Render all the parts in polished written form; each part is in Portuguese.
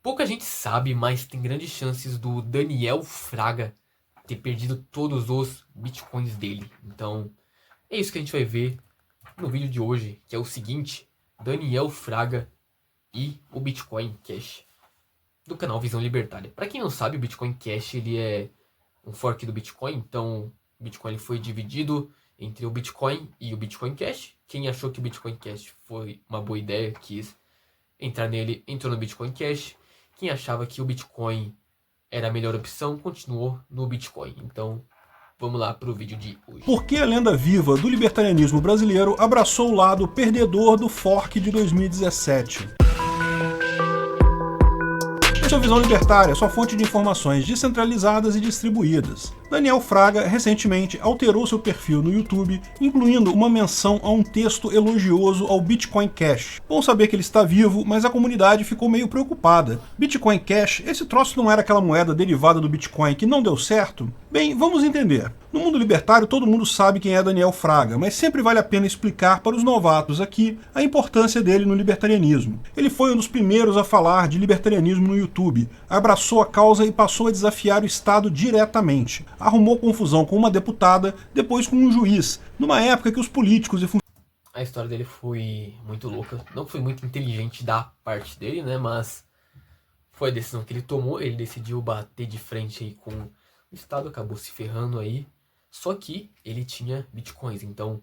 Pouca gente sabe, mas tem grandes chances do Daniel Fraga ter perdido todos os bitcoins dele. Então, é isso que a gente vai ver no vídeo de hoje, que é o seguinte: Daniel Fraga e o Bitcoin Cash do canal Visão Libertária. Para quem não sabe, o Bitcoin Cash ele é um fork do Bitcoin, então o Bitcoin ele foi dividido entre o Bitcoin e o Bitcoin Cash. Quem achou que o Bitcoin Cash foi uma boa ideia, quis entrar nele, entrou no Bitcoin Cash. Quem achava que o Bitcoin era a melhor opção, continuou no Bitcoin. Então, vamos lá para o vídeo de hoje. Por que a lenda viva do libertarianismo brasileiro abraçou o lado perdedor do fork de 2017? Essa é a Visão Libertária, sua fonte de informações descentralizadas e distribuídas. Daniel Fraga recentemente alterou seu perfil no YouTube, incluindo uma menção a um texto elogioso ao Bitcoin Cash. Bom saber que ele está vivo, mas a comunidade ficou meio preocupada. Bitcoin Cash, esse troço não era aquela moeda derivada do Bitcoin que não deu certo? Bem, vamos entender. No mundo libertário todo mundo sabe quem é Daniel Fraga, mas sempre vale a pena explicar para os novatos aqui a importância dele no libertarianismo. Ele foi um dos primeiros a falar de libertarianismo no YouTube, abraçou a causa e passou a desafiar o Estado diretamente. Arrumou confusão com uma deputada, depois com um juiz, numa época que os políticos e A história dele foi muito louca, não foi muito inteligente da parte dele, né, mas foi a decisão que ele tomou. Ele decidiu bater de frente aí com o Estado, acabou se ferrando aí. Só que ele tinha bitcoins, então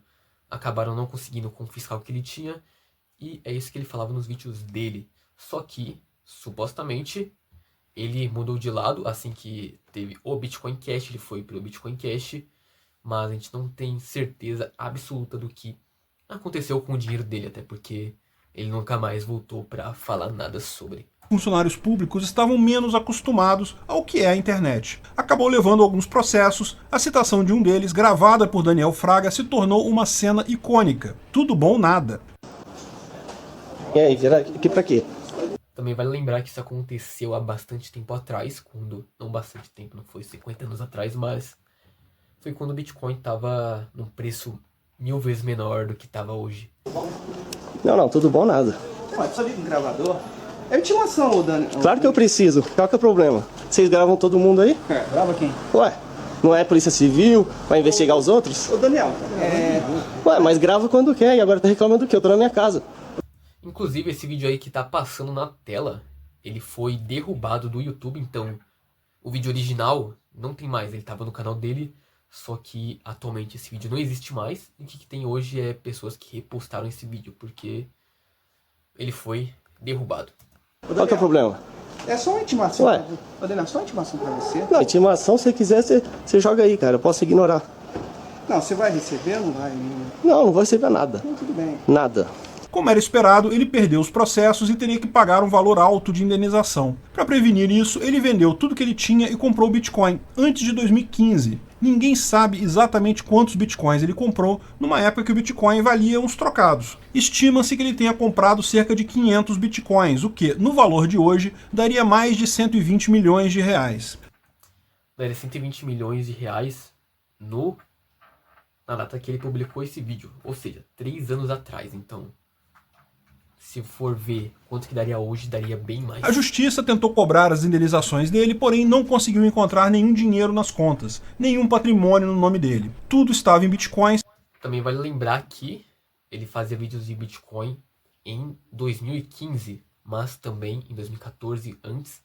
acabaram não conseguindo confiscar o que ele tinha. E é isso que ele falava nos vídeos dele. Só que, supostamente, ele mudou de lado assim que teve o Bitcoin Cash, ele foi pro Bitcoin Cash. Mas a gente não tem certeza absoluta do que aconteceu com o dinheiro dele, até porque ele nunca mais voltou para falar nada sobre. funcionários públicos estavam menos acostumados ao que é a internet. Acabou levando alguns processos, a citação de um deles, gravada por Daniel Fraga, se tornou uma cena icônica. Tudo bom nada. E aí, vira aqui pra quê? Também vale lembrar que isso aconteceu há bastante tempo atrás, quando, não bastante tempo, não foi 50 anos atrás, mas foi quando o Bitcoin estava num preço 1000 vezes menor do que estava hoje. Não, tudo bom nada. Ué, precisa vir com gravador? É intimação, ô Dani. Claro que eu preciso. Qual que é o problema? Vocês gravam todo mundo aí? Grava quem? Ué, não é polícia civil? Vai investigar os outros? Ô Daniel, Ué, mas grava quando quer e agora tá reclamando do quê? Eu tô na minha casa. Inclusive, esse vídeo aí que tá passando na tela, ele foi derrubado do YouTube, então o vídeo original não tem mais, ele tava no canal dele, só que atualmente esse vídeo não existe mais, e o que tem hoje é pessoas que repostaram esse vídeo, porque ele foi derrubado. Qual que é o problema? é só uma intimação. Ué. Ô Daniel, só uma intimação pra você. Não, intimação, se você quiser, você joga aí, cara. Eu posso ignorar. Não, você vai receber ou não vai? Não vou receber nada. Não, tudo bem. Nada. Como era esperado, ele perdeu os processos e teria que pagar um valor alto de indenização. Para prevenir isso, ele vendeu tudo que ele tinha e comprou o Bitcoin antes de 2015. Ninguém sabe exatamente quantos Bitcoins ele comprou, numa época que o Bitcoin valia uns trocados. Estima-se que ele tenha comprado cerca de 500 Bitcoins, o que, no valor de hoje, daria mais de 120 milhões de reais. Daria 120 milhões de reais na data que ele publicou esse vídeo, ou seja, 3 anos atrás, então se for ver quanto que daria hoje, daria bem mais. A justiça tentou cobrar as indenizações dele, porém não conseguiu encontrar nenhum dinheiro nas contas, nenhum patrimônio no nome dele. Tudo estava em bitcoins. Também vale lembrar que ele fazia vídeos de Bitcoin em 2015, mas também em 2014, antes,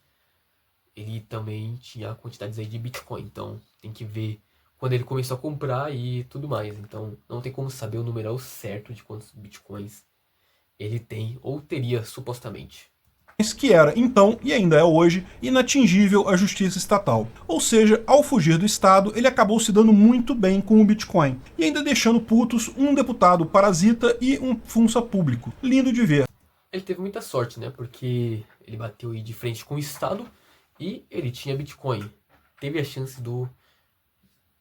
ele também tinha quantidades aí de Bitcoin. Então tem que ver quando ele começou a comprar e tudo mais. Então não tem como saber o número certo de quantos Bitcoins ele tem ou teria supostamente. Que era então, e ainda é hoje, inatingível à justiça estatal. Ou seja, ao fugir do Estado, ele acabou se dando muito bem com o Bitcoin, e ainda deixando putos um deputado parasita e um funça público. Lindo de ver. Ele teve muita sorte, né? Porque ele bateu aí de frente com o Estado e ele tinha Bitcoin. Teve a chance do...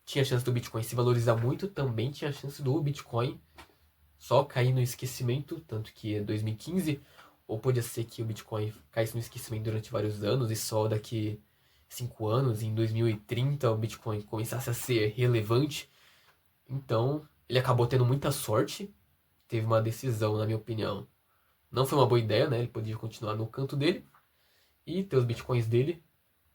Tinha a chance do Bitcoin se valorizar muito, também tinha a chance do Bitcoin só cair no esquecimento, tanto que é 2015, ou podia ser que o Bitcoin caísse no esquecimento durante vários anos e só daqui 5 anos, em 2030, o Bitcoin começasse a ser relevante. Então, ele acabou tendo muita sorte, teve uma decisão, na minha opinião. Não foi uma boa ideia, né? Ele podia continuar no canto dele. e ter os bitcoins dele.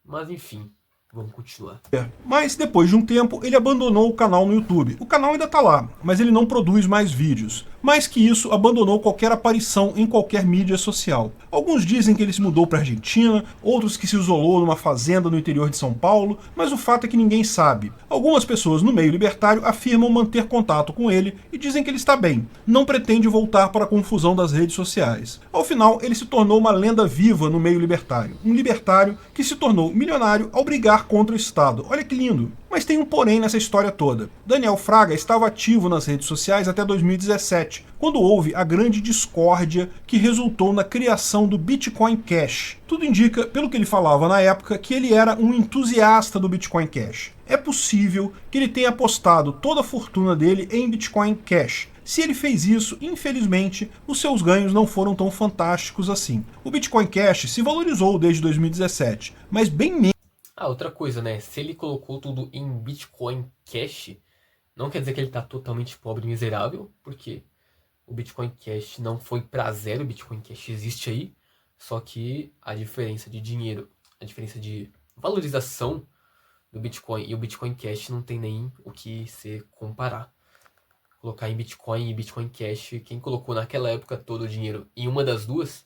Mas enfim, vamos continuar. Mas depois de um tempo, ele abandonou o canal no YouTube. O canal ainda tá lá, mas ele não produz mais vídeos. Mais que isso, abandonou qualquer aparição em qualquer mídia social. Alguns dizem que ele se mudou para Argentina, outros que se isolou numa fazenda no interior de São Paulo, mas o fato é que ninguém sabe. Algumas pessoas no meio libertário afirmam manter contato com ele e dizem que ele está bem, não pretende voltar para a confusão das redes sociais. Ao final, ele se tornou uma lenda viva no meio libertário. Um libertário que se tornou milionário ao brigar contra o Estado. Olha que lindo! Mas tem um porém nessa história toda. Daniel Fraga estava ativo nas redes sociais até 2017, quando houve a grande discórdia que resultou na criação do Bitcoin Cash. Tudo indica, pelo que ele falava na época, que ele era um entusiasta do Bitcoin Cash. É possível que ele tenha apostado toda a fortuna dele em Bitcoin Cash. Se ele fez isso, infelizmente, os seus ganhos não foram tão fantásticos assim. O Bitcoin Cash se valorizou desde 2017, mas bem menos. Outra coisa, né? Se ele colocou tudo em Bitcoin Cash, não quer dizer que ele tá totalmente pobre e miserável, porque o Bitcoin Cash não foi pra zero, o Bitcoin Cash existe aí, só que a diferença de dinheiro, a diferença de valorização do Bitcoin e o Bitcoin Cash não tem nem o que se comparar. Colocar em Bitcoin e Bitcoin Cash, quem colocou naquela época todo o dinheiro em uma das duas,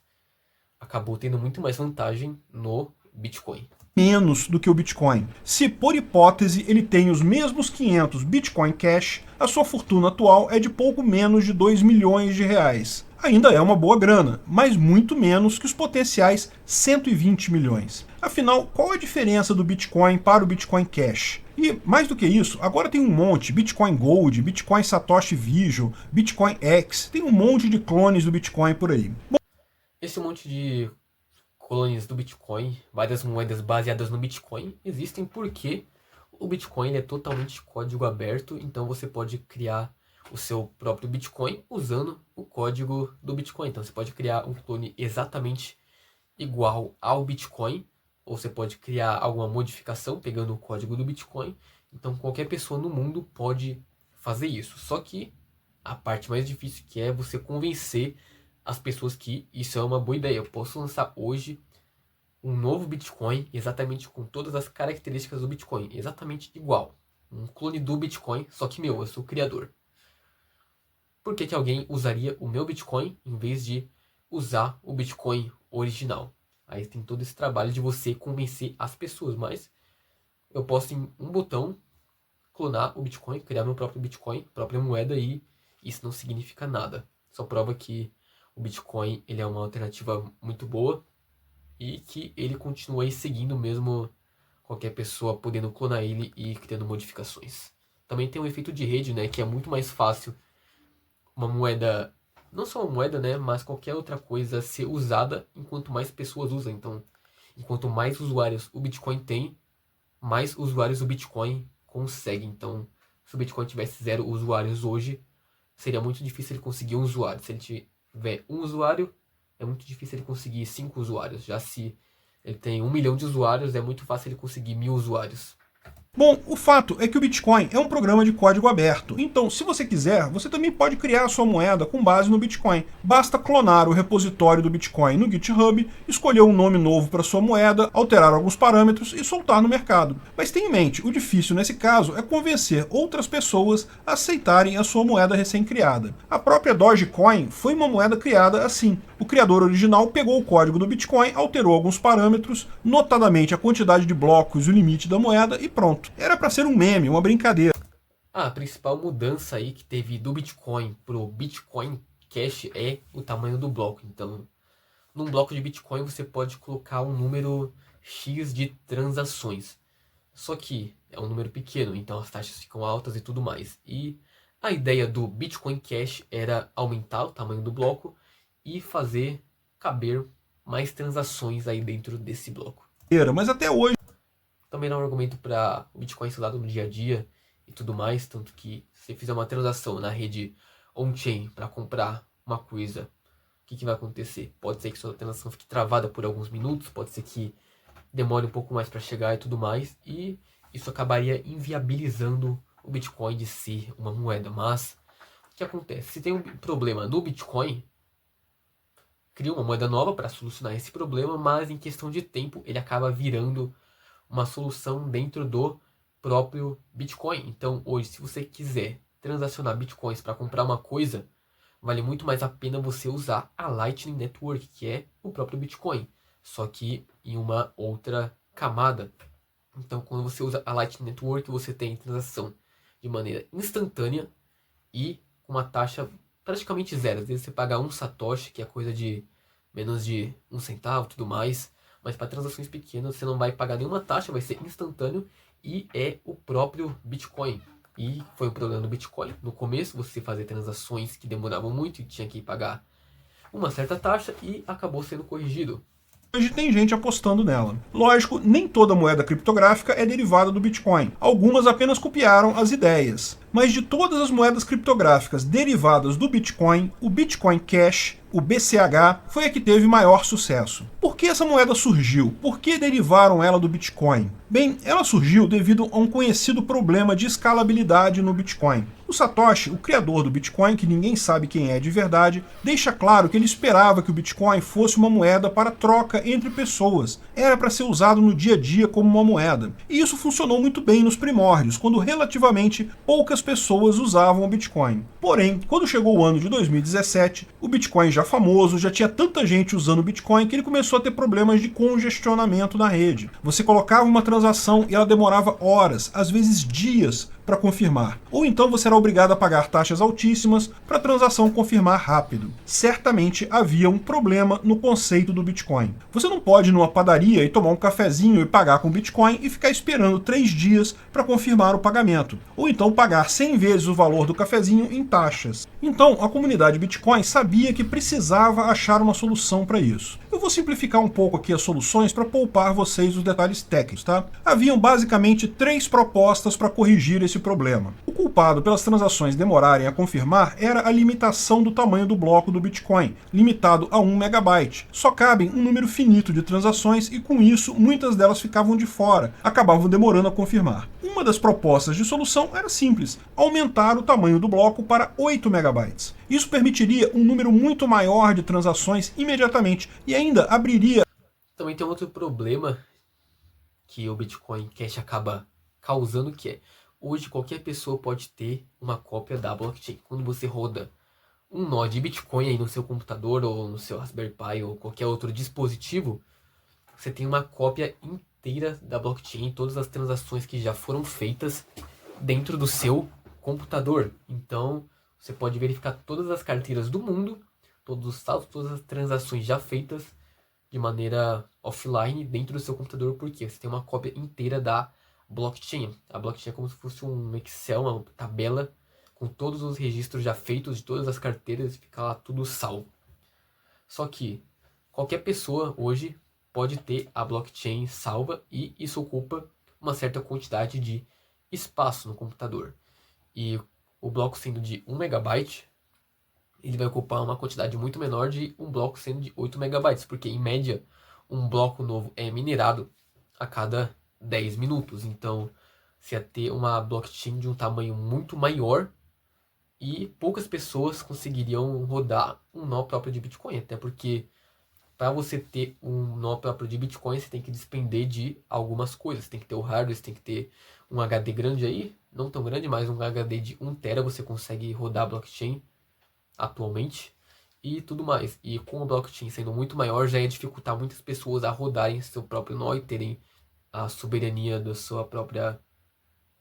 acabou tendo muito mais vantagem no Bitcoin. Menos do que o Bitcoin. Se, por hipótese, ele tem os mesmos 500 Bitcoin Cash, a sua fortuna atual é de pouco menos de 2 milhões de reais. Ainda é uma boa grana, mas muito menos que os potenciais 120 milhões. Afinal, qual a diferença do Bitcoin para o Bitcoin Cash? E, mais do que isso, agora tem um monte, Bitcoin Gold, Bitcoin Satoshi Vision, Bitcoin X, tem um monte de clones do Bitcoin por aí. Esse monte de clones do Bitcoin, várias moedas baseadas no Bitcoin, existem porque o Bitcoin é totalmente código aberto, então você pode criar o seu próprio Bitcoin usando o código do Bitcoin. Então você pode criar um clone exatamente igual ao Bitcoin, ou você pode criar alguma modificação pegando o código do Bitcoin. Então qualquer pessoa no mundo pode fazer isso. Só que a parte mais difícil que é você convencer as pessoas que isso é uma boa ideia. Eu posso lançar hoje um novo Bitcoin exatamente com todas as características do Bitcoin, exatamente igual. Um clone do Bitcoin, só que eu sou o criador. Por que alguém usaria o meu Bitcoin em vez de usar o Bitcoin original? Aí tem todo esse trabalho de você convencer as pessoas, mas eu posso em um botão clonar o Bitcoin, criar meu próprio Bitcoin, própria moeda, e isso não significa nada. Só prova que o Bitcoin ele é uma alternativa muito boa e que ele continua aí seguindo mesmo qualquer pessoa podendo clonar ele e criando modificações. Também tem um efeito de rede, né, que é muito mais fácil uma moeda, não só uma moeda, né, mas qualquer outra coisa ser usada enquanto mais pessoas usam. Então, enquanto mais usuários o Bitcoin tem, mais usuários o Bitcoin consegue. Então, se o Bitcoin tivesse 0 usuários hoje, seria muito difícil ele conseguir um usuário. Se ele tiver um usuário, é muito difícil ele conseguir 5 usuários. Já se ele tem 1 milhão de usuários, é muito fácil ele conseguir 1000 usuários. Bom, o fato é que o Bitcoin é um programa de código aberto, então se você quiser, você também pode criar a sua moeda com base no Bitcoin. Basta clonar o repositório do Bitcoin no GitHub, escolher um nome novo para sua moeda, alterar alguns parâmetros e soltar no mercado. Mas tenha em mente, o difícil nesse caso é convencer outras pessoas a aceitarem a sua moeda recém-criada. A própria Dogecoin foi uma moeda criada assim. O criador original pegou o código do Bitcoin, alterou alguns parâmetros, notadamente a quantidade de blocos e o limite da moeda, e pronto. Era para ser um meme, uma brincadeira. A principal mudança aí que teve do Bitcoin pro Bitcoin Cash é o tamanho do bloco. Então, num bloco de Bitcoin você pode colocar um número X de transações. Só que é um número pequeno, então as taxas ficam altas e tudo mais. E a ideia do Bitcoin Cash era aumentar o tamanho do bloco e fazer caber mais transações aí dentro desse bloco. Mas até hoje também não é um argumento para o Bitcoin ser usado no dia a dia e tudo mais, tanto que se você fizer uma transação na rede on-chain para comprar uma coisa, o que vai acontecer? Pode ser que sua transação fique travada por alguns minutos, pode ser que demore um pouco mais para chegar e tudo mais, e isso acabaria inviabilizando o Bitcoin de ser uma moeda. Mas o que acontece? Se tem um problema no Bitcoin, cria uma moeda nova para solucionar esse problema, mas em questão de tempo ele acaba virando uma solução dentro do próprio Bitcoin. Então hoje, se você quiser transacionar Bitcoins para comprar uma coisa, vale muito mais a pena você usar a Lightning Network, que é o próprio Bitcoin, só que em uma outra camada. Então quando você usa a Lightning Network, você tem transação de maneira instantânea e com uma taxa praticamente zero. Às vezes você paga um satoshi, que é coisa de menos de um centavo e tudo mais, mas para transações pequenas você não vai pagar nenhuma taxa, vai ser instantâneo e é o próprio Bitcoin. E foi o problema do Bitcoin. No começo você fazia transações que demoravam muito e tinha que pagar uma certa taxa e acabou sendo corrigido. Hoje tem gente apostando nela. Lógico, nem toda moeda criptográfica é derivada do Bitcoin. Algumas apenas copiaram as ideias. Mas de todas as moedas criptográficas derivadas do Bitcoin, o Bitcoin Cash, o BCH, foi a que teve maior sucesso. Por que essa moeda surgiu? Por que derivaram ela do Bitcoin? Bem, ela surgiu devido a um conhecido problema de escalabilidade no Bitcoin. O Satoshi, o criador do Bitcoin, que ninguém sabe quem é de verdade, deixa claro que ele esperava que o Bitcoin fosse uma moeda para troca entre pessoas. Era para ser usado no dia a dia como uma moeda. E isso funcionou muito bem nos primórdios, quando relativamente poucas pessoas usavam o Bitcoin. Porém, quando chegou o ano de 2017, o Bitcoin já famoso, já tinha tanta gente usando o Bitcoin que ele começou a ter problemas de congestionamento na rede. Você colocava uma transação e ela demorava horas, às vezes dias, para confirmar. Ou então você era obrigado a pagar taxas altíssimas para a transação confirmar rápido. Certamente havia um problema no conceito do Bitcoin. Você não pode ir numa padaria e tomar um cafezinho e pagar com Bitcoin e ficar esperando 3 dias para confirmar o pagamento. Ou então pagar 100 vezes o valor do cafezinho em taxas. Então a comunidade Bitcoin sabia que precisava achar uma solução para isso. Eu vou simplificar um pouco aqui as soluções para poupar vocês os detalhes técnicos, tá? Haviam basicamente 3 propostas para corrigir esse problema. O culpado pelas transações demorarem a confirmar era a limitação do tamanho do bloco do Bitcoin, limitado a 1 megabyte. Só cabem um número finito de transações e com isso muitas delas ficavam de fora, acabavam demorando a confirmar. Uma das propostas de solução era simples, aumentar o tamanho do bloco para 8 megabytes. Isso permitiria um número muito maior de transações imediatamente e ainda abriria... Também tem outro problema que o Bitcoin Cash acaba causando, que é hoje qualquer pessoa pode ter uma cópia da blockchain. Quando você roda um nó de Bitcoin aí no seu computador ou no seu Raspberry Pi ou qualquer outro dispositivo, você tem uma cópia inteira da blockchain, todas as transações que já foram feitas dentro do seu computador. Então você pode verificar todas as carteiras do mundo, todos os saldos, todas as transações já feitas de maneira offline dentro do seu computador, porque você tem uma cópia inteira da blockchain. A blockchain é como se fosse um Excel, uma tabela com todos os registros já feitos de todas as carteiras e fica lá tudo salvo. Só que qualquer pessoa hoje pode ter a blockchain salva e isso ocupa uma certa quantidade de espaço no computador. E o bloco sendo de 1 megabyte, ele vai ocupar uma quantidade muito menor de um bloco sendo de 8 megabytes, porque em média um bloco novo é minerado a cada 10 minutos. Então você ia ter uma blockchain de um tamanho muito maior e poucas pessoas conseguiriam rodar um nó próprio de Bitcoin, até porque para você ter um nó próprio de Bitcoin você tem que despender de algumas coisas. Você tem que ter o hardware, você tem que ter um HD grande aí, não tão grande, mas um HD de 1 TB você consegue rodar a blockchain atualmente e tudo mais. E com a blockchain sendo muito maior, já ia dificultar muitas pessoas a rodarem seu próprio nó e terem a soberania da sua própria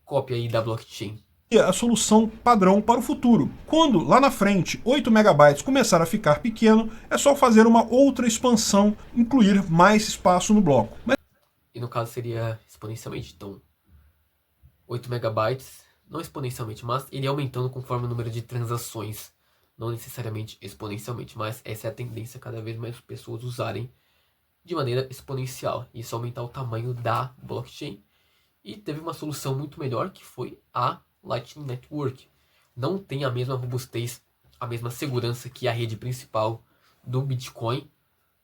cópia aí da blockchain. A solução padrão para o futuro. Quando, lá na frente, 8 megabytes começar a ficar pequeno, é só fazer uma outra expansão, incluir mais espaço no bloco. E no caso seria exponencialmente, então 8 megabytes, não exponencialmente, mas ele aumentando conforme o número de transações. Não necessariamente exponencialmente, mas essa é a tendência, cada vez mais pessoas usarem de maneira exponencial. Isso aumentar o tamanho da blockchain. E teve uma solução muito melhor, que foi a Lightning Network. Não tem a mesma robustez, a mesma segurança que a rede principal do Bitcoin.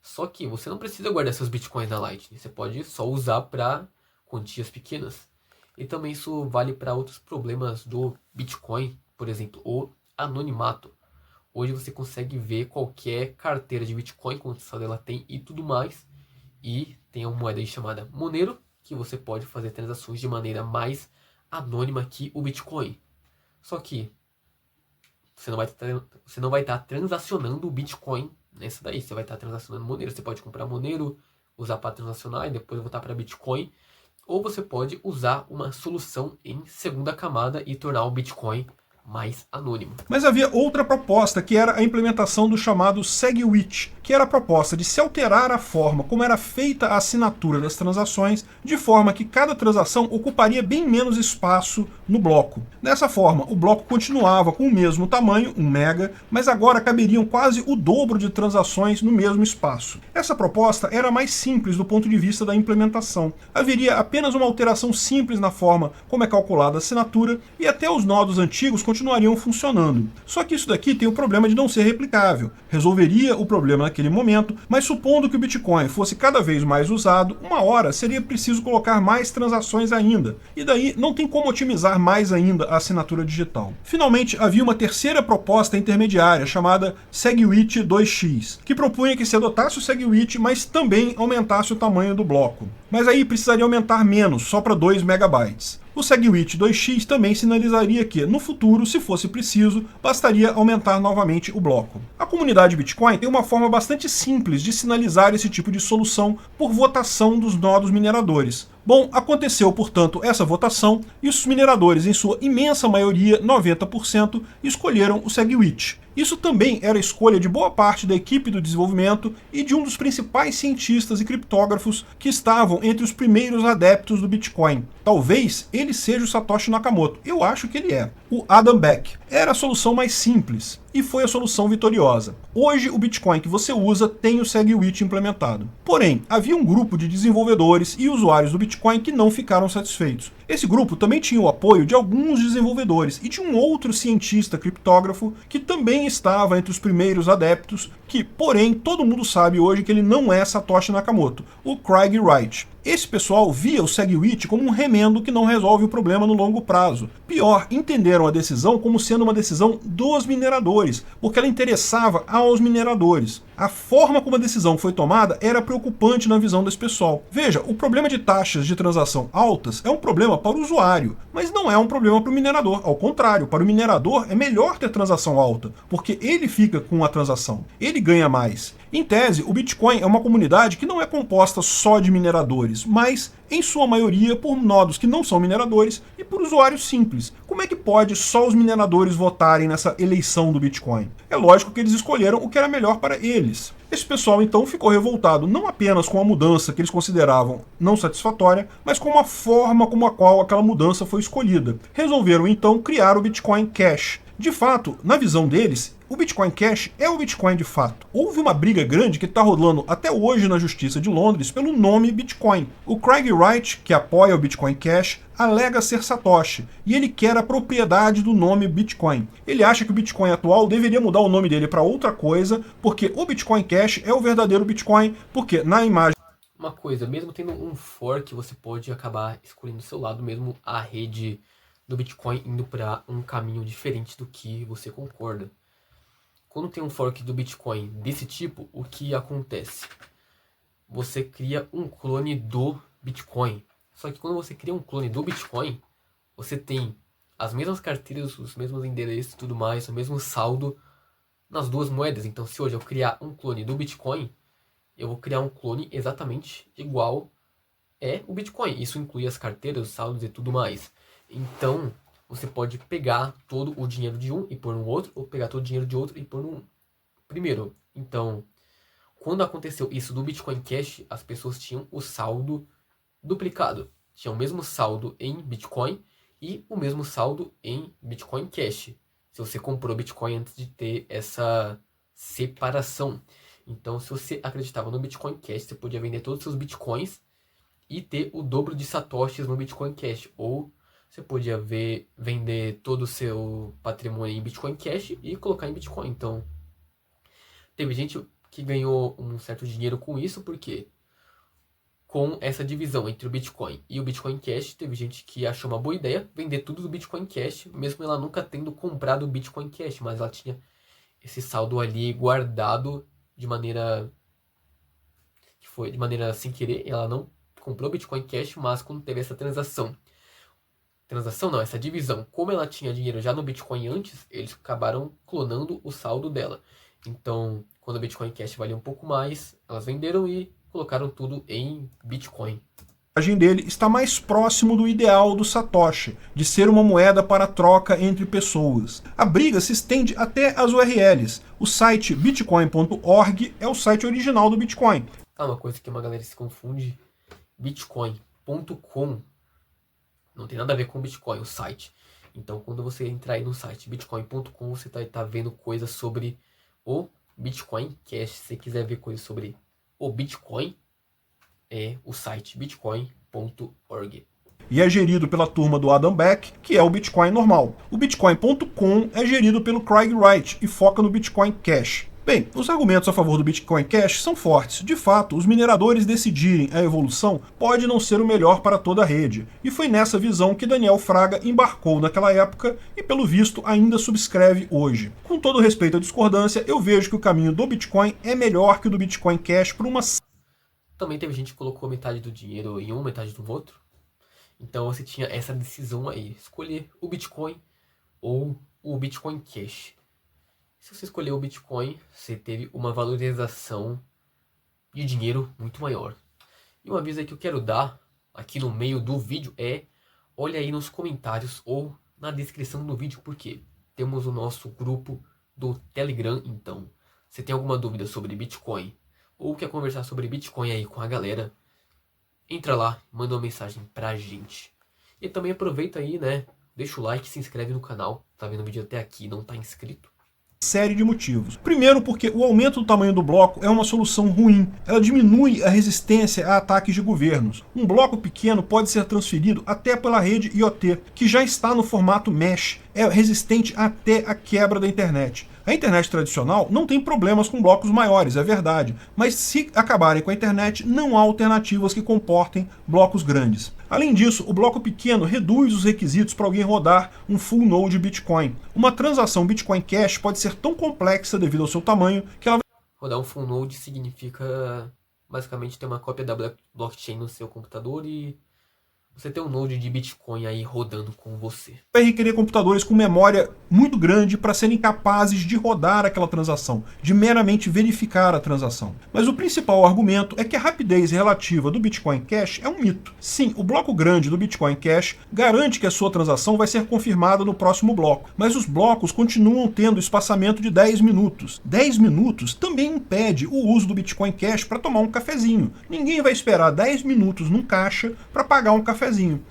Só que você não precisa guardar seus Bitcoins na Lightning. Você pode só usar para quantias pequenas. E também isso vale para outros problemas do Bitcoin. Por exemplo, o anonimato. Hoje você consegue ver qualquer carteira de Bitcoin, quantos saldo ela tem e tudo mais. E tem uma moeda aí chamada Monero, que você pode fazer transações de maneira mais anônima que o Bitcoin. Só que você não vai estar transacionando o Bitcoin nessa daí. Você vai estar transacionando Monero. Você pode comprar Monero, usar para transacionar e depois voltar para Bitcoin. Ou você pode usar uma solução em segunda camada e tornar o Bitcoin mais anônimo. Mas havia outra proposta, que era a implementação do chamado SegWit, que era a proposta de se alterar a forma como era feita a assinatura das transações, de forma que cada transação ocuparia bem menos espaço no bloco. Dessa forma, o bloco continuava com o mesmo tamanho, 1 mega, mas agora caberiam quase o dobro de transações no mesmo espaço. Essa proposta era mais simples do ponto de vista da implementação. Haveria apenas uma alteração simples na forma como é calculada a assinatura e até os nodos antigos continuariam funcionando. Só que isso daqui tem o problema de não ser replicável. Resolveria o problema naquele momento, mas supondo que o Bitcoin fosse cada vez mais usado, uma hora seria preciso colocar mais transações ainda, e daí não tem como otimizar mais ainda a assinatura digital. Finalmente, havia uma terceira proposta intermediária, chamada SegWit 2x, que propunha que se adotasse o SegWit, mas também aumentasse o tamanho do bloco. Mas aí precisaria aumentar menos, só para 2 megabytes. O SegWit 2x também sinalizaria que, no futuro, se fosse preciso, bastaria aumentar novamente o bloco. A comunidade Bitcoin tem uma forma bastante simples de sinalizar esse tipo de solução por votação dos nodos mineradores. Bom, aconteceu, portanto, essa votação e os mineradores, em sua imensa maioria, 90%, escolheram o SegWit. Isso também era a escolha de boa parte da equipe do desenvolvimento e de um dos principais cientistas e criptógrafos que estavam entre os primeiros adeptos do Bitcoin. Talvez ele seja o Satoshi Nakamoto. Eu acho que ele é. O Adam Back. Era a solução mais simples e foi a solução vitoriosa. Hoje, o Bitcoin que você usa tem o SegWit implementado. Porém, havia um grupo de desenvolvedores e usuários do Bitcoin que não ficaram satisfeitos. Esse grupo também tinha o apoio de alguns desenvolvedores e de um outro cientista criptógrafo que também estava entre os primeiros adeptos, que, porém, todo mundo sabe hoje que ele não é Satoshi Nakamoto, o Craig Wright. Esse pessoal via o SegWit como um remendo que não resolve o problema no longo prazo. Pior, entenderam a decisão como sendo uma decisão dos mineradores, porque ela interessava aos mineradores. A forma como a decisão foi tomada era preocupante na visão desse pessoal. Veja, o problema de taxas de transação altas é um problema para o usuário, mas não é um problema para o minerador. Ao contrário, para o minerador é melhor ter transação alta, porque ele fica com a transação, ele ganha mais. Em tese, o Bitcoin é uma comunidade que não é composta só de mineradores, mas, em sua maioria, por nodos que não são mineradores e por usuários simples. Como é que pode só os mineradores votarem nessa eleição do Bitcoin? É lógico que eles escolheram o que era melhor para eles. Esse pessoal, então, ficou revoltado não apenas com a mudança que eles consideravam não satisfatória, mas com a forma como a qual aquela mudança foi escolhida. Resolveram, então, criar o Bitcoin Cash. De fato, na visão deles, o Bitcoin Cash é o Bitcoin de fato. Houve uma briga grande que está rolando até hoje na Justiça de Londres pelo nome Bitcoin. O Craig Wright, que apoia o Bitcoin Cash, alega ser Satoshi, e ele quer a propriedade do nome Bitcoin. Ele acha que o Bitcoin atual deveria mudar o nome dele para outra coisa, porque o Bitcoin Cash é o verdadeiro Bitcoin, porque na imagem... Uma coisa, mesmo tendo um fork, você pode acabar escolhendo do seu lado, mesmo a rede do Bitcoin indo para um caminho diferente do que você concorda. Quando tem um fork do Bitcoin desse tipo, o que acontece? Você cria um clone do Bitcoin. Só que quando você cria um clone do Bitcoin, você tem as mesmas carteiras, os mesmos endereços e tudo mais, o mesmo saldo nas duas moedas. Então, se hoje eu criar um clone do Bitcoin, eu vou criar um clone exatamente igual é o Bitcoin. Isso inclui as carteiras, os saldos e tudo mais. Então, você pode pegar todo o dinheiro de um e pôr no outro, ou pegar todo o dinheiro de outro e pôr no primeiro. Então, quando aconteceu isso do Bitcoin Cash, as pessoas tinham o saldo duplicado. Tinham o mesmo saldo em Bitcoin e o mesmo saldo em Bitcoin Cash. Se você comprou Bitcoin antes de ter essa separação. Então, se você acreditava no Bitcoin Cash, você podia vender todos os seus Bitcoins e ter o dobro de satoshis no Bitcoin Cash. Ou você podia vender todo o seu patrimônio em Bitcoin Cash e colocar em Bitcoin. Então, teve gente que ganhou um certo dinheiro com isso, porque com essa divisão entre o Bitcoin e o Bitcoin Cash, teve gente que achou uma boa ideia vender tudo do Bitcoin Cash, mesmo ela nunca tendo comprado o Bitcoin Cash, mas ela tinha esse saldo ali guardado de maneira sem querer. Ela não comprou Bitcoin Cash, mas quando teve essa essa divisão, como ela tinha dinheiro já no Bitcoin antes, eles acabaram clonando o saldo dela. Então, quando o Bitcoin Cash valia um pouco mais, elas venderam e colocaram tudo em Bitcoin. A imagem dele está mais próximo do ideal do Satoshi, de ser uma moeda para troca entre pessoas. A briga se estende até as URLs. O site bitcoin.org é o site original do Bitcoin. Uma coisa que uma galera se confunde, bitcoin.com não tem nada a ver com Bitcoin, o site. Então, quando você entrar aí no site bitcoin.com, você tá vendo coisas sobre o Bitcoin Cash. Se você quiser ver coisas sobre o Bitcoin, é o site bitcoin.org. E é gerido pela turma do Adam Back, que é o Bitcoin normal. O bitcoin.com é gerido pelo Craig Wright e foca no Bitcoin Cash. Bem, os argumentos a favor do Bitcoin Cash são fortes. De fato, os mineradores decidirem a evolução pode não ser o melhor para toda a rede. E foi nessa visão que Daniel Fraga embarcou naquela época e, pelo visto, ainda subscreve hoje. Com todo respeito à discordância, eu vejo que o caminho do Bitcoin é melhor que o do Bitcoin Cash por uma... Também teve gente que colocou metade do dinheiro em um, metade no outro. Então você tinha essa decisão aí, escolher o Bitcoin ou o Bitcoin Cash. Se você escolher o Bitcoin, você teve uma valorização de dinheiro muito maior. E um aviso aí que eu quero dar aqui no meio do vídeo é, olha aí nos comentários ou na descrição do vídeo, porque temos o nosso grupo do Telegram. Então, se tem alguma dúvida sobre Bitcoin ou quer conversar sobre Bitcoin aí com a galera, entra lá, manda uma mensagem pra gente. E também aproveita aí, né, deixa o like, se inscreve no canal, tá vendo o vídeo até aqui e não tá inscrito. Série de motivos. Primeiro, porque o aumento do tamanho do bloco é uma solução ruim. Ela diminui a resistência a ataques de governos. Um bloco pequeno pode ser transferido até pela rede IoT, que já está no formato mesh, é resistente até a quebra da internet. A internet tradicional não tem problemas com blocos maiores, é verdade, mas se acabarem com a internet, não há alternativas que comportem blocos grandes. Além disso, o bloco pequeno reduz os requisitos para alguém rodar um full node Bitcoin. Uma transação Bitcoin Cash pode ser tão complexa devido ao seu tamanho que ela vai... Rodar um full node significa basicamente ter uma cópia da blockchain no seu computador e você ter um node de Bitcoin aí rodando com você. Vai requerer computadores com memória muito grande para serem capazes de rodar aquela transação, de meramente verificar a transação. Mas o principal argumento é que a rapidez relativa do Bitcoin Cash é um mito. Sim, o bloco grande do Bitcoin Cash garante que a sua transação vai ser confirmada no próximo bloco, mas os blocos continuam tendo espaçamento de 10 minutos. 10 minutos também impede o uso do Bitcoin Cash para tomar um cafezinho. Ninguém vai esperar 10 minutos num caixa para pagar um cafezinho.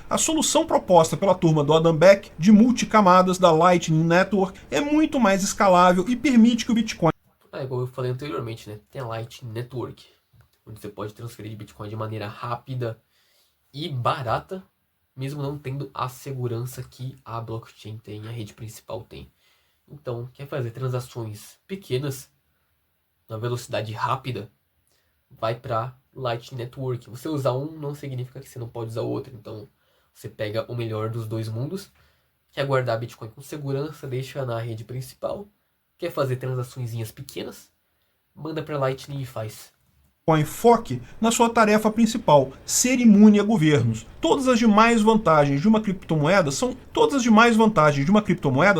A solução proposta pela turma do Adam Back de multicamadas da Lightning Network é muito mais escalável e permite que o Bitcoin... Igual eu falei anteriormente, né? Tem a Lightning Network, onde você pode transferir de Bitcoin de maneira rápida e barata, mesmo não tendo a segurança que a blockchain tem, a rede principal tem. Então, quer fazer transações pequenas, na velocidade rápida, vai para Lightning Network. Você usar um não significa que você não pode usar o outro. Então você pega o melhor dos dois mundos. Quer guardar Bitcoin com segurança, deixa na rede principal. Quer fazer transaçõezinhas pequenas, manda para Lightning e faz. Foque na sua tarefa principal, ser imune a governos. Todas as demais vantagens de uma criptomoeda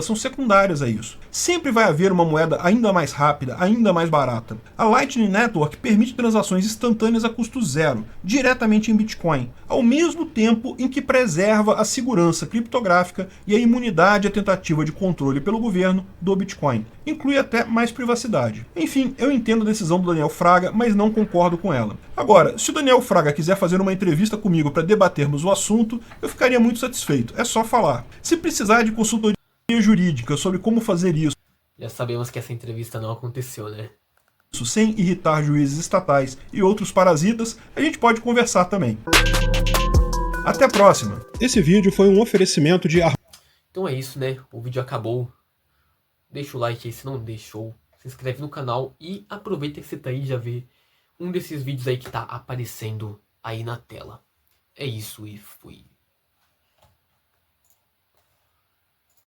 são secundárias a isso. Sempre vai haver uma moeda ainda mais rápida, ainda mais barata. A Lightning Network permite transações instantâneas a custo zero, diretamente em Bitcoin, ao mesmo tempo em que preserva a segurança criptográfica e a imunidade à tentativa de controle pelo governo do Bitcoin. Inclui até mais privacidade. Enfim, eu entendo a decisão do Daniel Fraga, mas não concordo com ela. Agora, se o Daniel Fraga quiser fazer uma entrevista comigo para debatermos o assunto, eu ficaria muito satisfeito. É só falar. Se precisar de consultoria jurídica sobre como fazer isso, já sabemos que essa entrevista não aconteceu, né? Sem irritar juízes estatais e outros parasitas, a gente pode conversar também. Até a próxima. Esse vídeo foi um oferecimento de... Então é isso, né? O vídeo acabou. Deixa o like aí se não deixou. Se inscreve no canal e aproveita que você tá aí e já vê um desses vídeos aí que tá aparecendo aí na tela. É isso e fui.